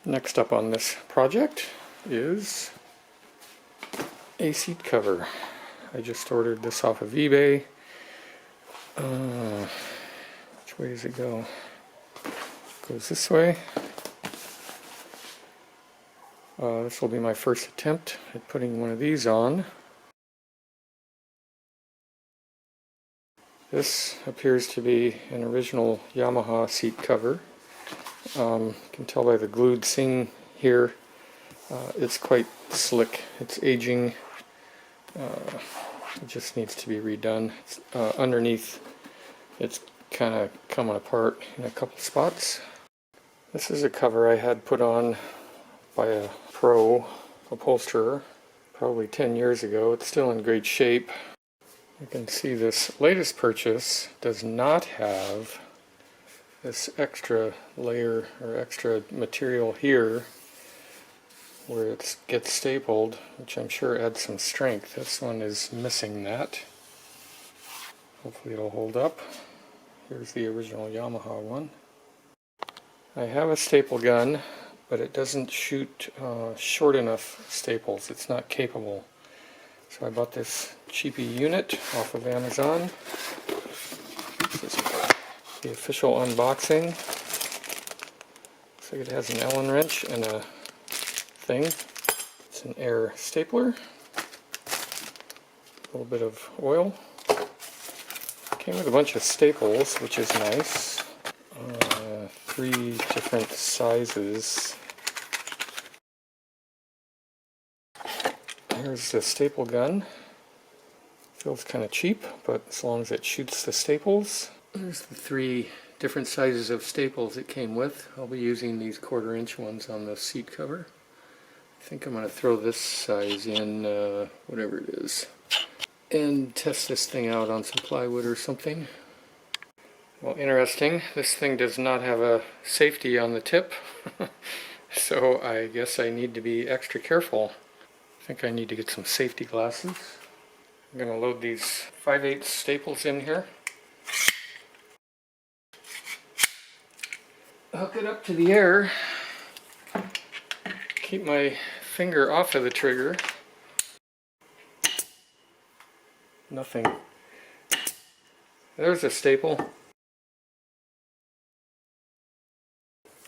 Next up on this project is a seat cover. I just ordered this off of eBay. Which way does it go? It goes this way. This will be my first attempt at putting one of these on. This appears to be an original Yamaha seat cover. You can tell by the glued seam here, it's quite slick. It's aging. It just needs to be redone. Underneath, it's kind of coming apart in a couple spots. This is a cover I had put on by a pro upholsterer probably 10 years ago. It's still in great shape. You can see this latest purchase does not have this extra layer or extra material here where it gets stapled, which I'm sure adds some strength. This one is missing that. Hopefully it'll hold up. Here's the original Yamaha one. I have a staple gun, but it doesn't shoot short enough staples. It's not capable. So I bought this cheapy unit off of Amazon. This is the official unboxing. Looks like it has an Allen wrench and a thing. It's an air stapler. A little bit of oil. Came with a bunch of staples, which is nice. 3 different sizes. Here's the staple gun. Feels kind of cheap, but as long as it shoots the staples. There's the 3 different sizes of staples it came with. I'll be using these 1/4" ones on the seat cover. I think I'm going to throw this size in, whatever it is, and test this thing out on some plywood or something. Well, interesting, this thing does not have a safety on the tip, so I guess I need to be extra careful. I think I need to get some safety glasses. I'm going to load these 5/8 staples in here. Hook it up to the air. Keep my finger off of the trigger. Nothing. There's a staple.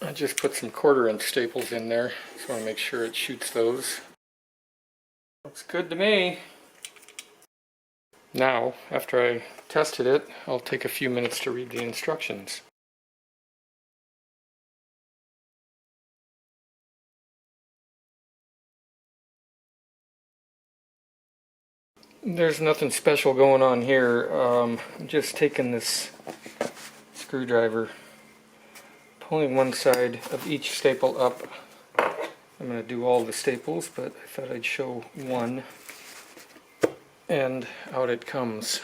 I just put some 1/4" staples in there. Just want to make sure it shoots those. Looks good to me. Now, after I tested it, I'll take a few minutes to read the instructions. There's nothing special going on here. I'm just taking this screwdriver, pulling one side of each staple up. I'm going to do all the staples, but I thought I'd show one. And out it comes.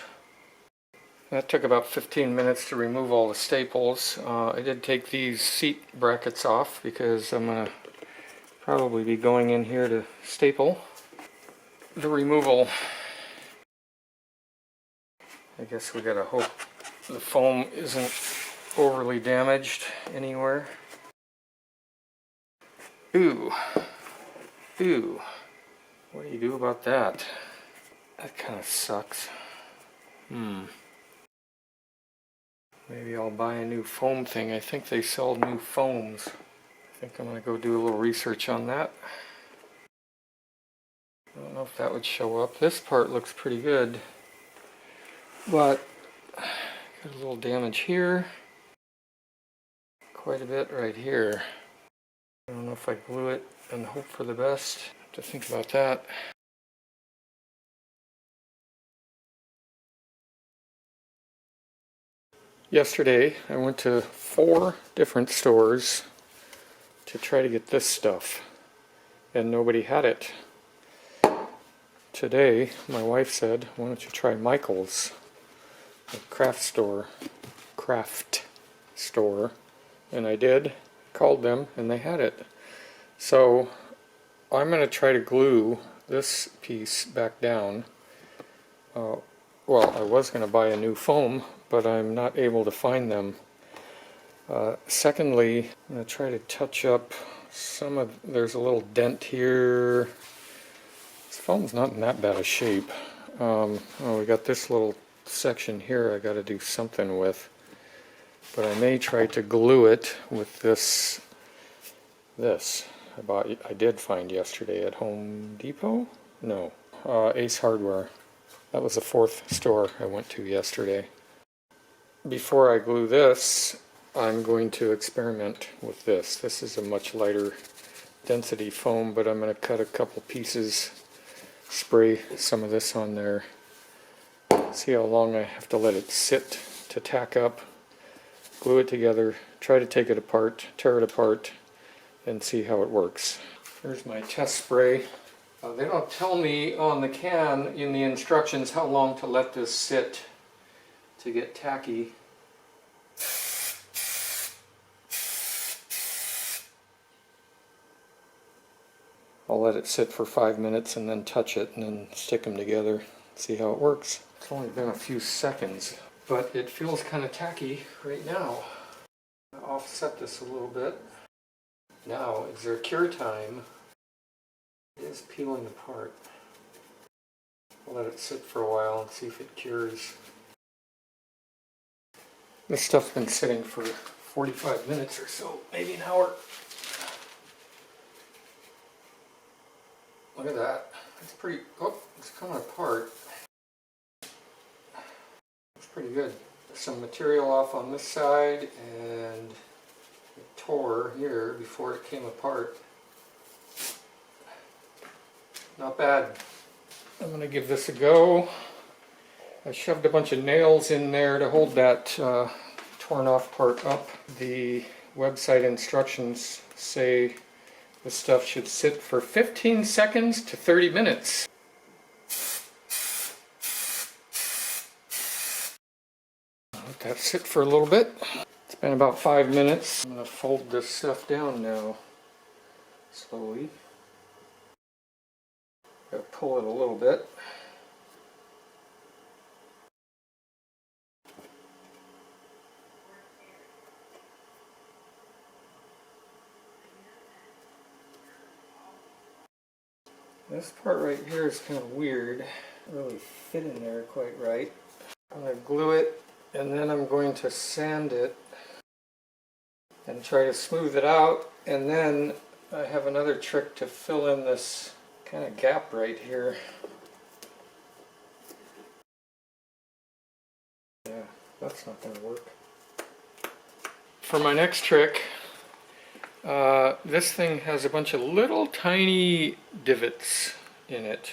That took about 15 minutes to remove all the staples. I did take these seat brackets off because I'm going to probably be going in here to staple. The removal, I guess we gotta hope the foam isn't overly damaged anywhere. Ooh. Ooh. What do you do about that? That kind of sucks. Maybe I'll buy a new foam thing. I think they sell new foams. I think I'm gonna go do a little research on that. I don't know if that would show up. This part looks pretty good, but got a little damage here. Quite a bit right here. I don't know if I glue it and hope for the best. Have to think about that. Yesterday I went to 4 different stores to try to get this stuff, and nobody had it. Today my wife said, why don't you try Michael's, a craft store, and I did. Called them and they had it. So I'm going to try to glue this piece back down. Well, I was going to buy a new foam, but I'm not able to find them. Secondly, I'm going to try to touch up There's a little dent here. This foam's not in that bad a shape. Oh, we got this little section here I got to do something with. But I may try to glue it with this I did find yesterday at Home Depot? No, Ace Hardware. That was the fourth store I went to yesterday. Before I glue this, I'm going to experiment with this. This is a much lighter density foam, but I'm going to cut a couple pieces, spray some of this on there, see how long I have to let it sit to tack up, glue it together, try to take it apart, tear it apart, and see how it works. Here's my test spray. They don't tell me on the can in the instructions how long to let this sit to get tacky. I'll let it sit for 5 minutes and then touch it and then stick them together, see how it works. It's only been a few seconds, but it feels kind of tacky right now. I'll offset this a little bit. Now, is there cure time? It is peeling apart. I'll let it sit for a while and see if it cures. This stuff's been sitting for 45 minutes or so, maybe an hour. Look at that. It's pretty, oh, it's coming apart. It's pretty good. Some material off on this side and it tore here before it came apart. Not bad. I'm going to give this a go. I shoved a bunch of nails in there to hold that torn off part up. The website instructions say this stuff should sit for 15 seconds to 30 minutes. Let that sit for a little bit. It's been about 5 minutes. I'm going to fold this stuff down now, slowly. Got to pull it a little bit. This part right here is kind of weird. It doesn't really fit in there quite right. I'm going to glue it and then I'm going to sand it and try to smooth it out, and then I have another trick to fill in this kind of gap right here. Yeah, that's not going to work. For my next trick, this thing has a bunch of little tiny divots in it.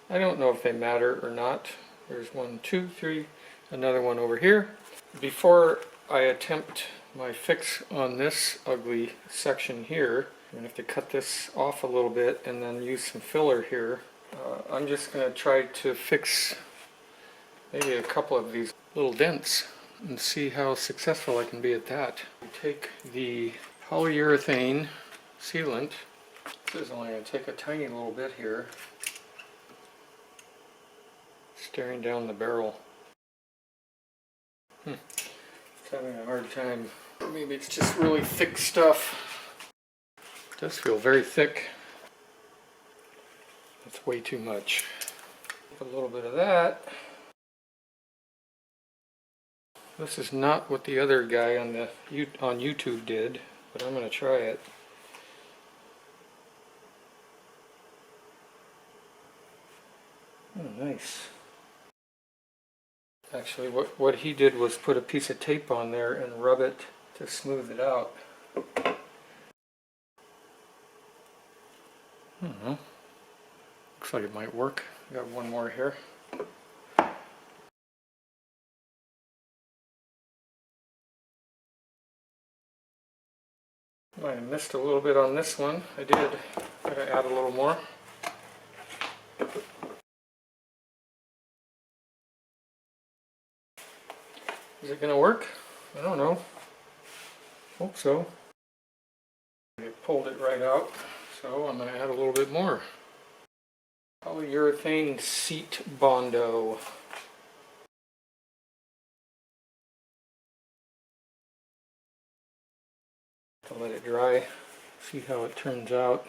I don't know if they matter or not. There's 1, 2, 3, another one over here. Before I attempt my fix on this ugly section here, I'm going to have to cut this off a little bit and then use some filler here. I'm just going to try to fix maybe a couple of these little dents and see how successful I can be at that. I take the polyurethane sealant. This is only going to take a tiny little bit here. Staring down the barrel. It's having a hard time. Maybe it's just really thick stuff. It does feel very thick. That's way too much. A little bit of that. This is not what the other guy on YouTube did, but I'm going to try it. Oh, nice. Actually, what he did was put a piece of tape on there and rub it to smooth it out. I don't know. Looks like it might work. Got one more here. I missed a little bit on this one. I did. Gotta add a little more. Is it gonna work? I don't know. Hope so. I pulled it right out, so I'm gonna add a little bit more. Polyurethane seat bondo. To let it dry. See how it turns out.